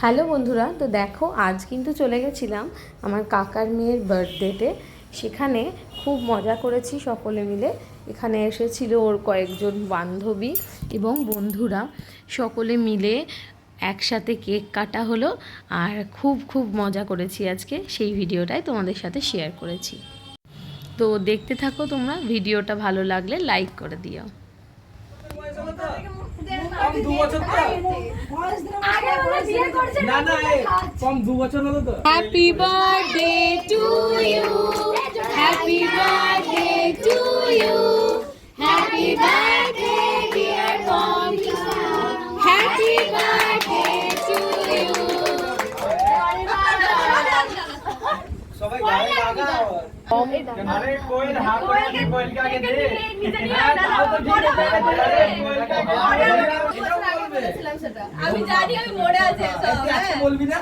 Hello বন্ধুরা, তো দেখো আজ কিন্তু চলে গেছিলাম আমার কাকার মেয়ের বার্থডেতে। সেখানে খুব মজা করেছি সকলে মিলে। এখানে এসেছিল ওর কয়েকজন বান্ধবী এবং বন্ধুরা, সকলে মিলে একসাথে কেক কাটা হলো। আর খুব খুব মজা করেছি আজকে, সেই ভিডিওটাই তোমাদের সাথে শেয়ার করেছি। তো দেখতে থাকো তোমরা, ভিডিওটা ভালো লাগলে লাইক করে দিও। কম 2 বছর তো আগে বলে বিয়ে করছে না না কম 2 বছর হলো তো। Happy birthday to you, happy birthday to you, happy birthday dear Pampa, happy birthday to you. সবাই গায়ে লাগাও। আরে কোয়েল হাত করে কোয়েল কে আগে দে নিজে নিয়ে দাও তো ঠিক আছে। আরে কোয়েল কা আমি জানি আমি মরে আছে সব। বলবি না।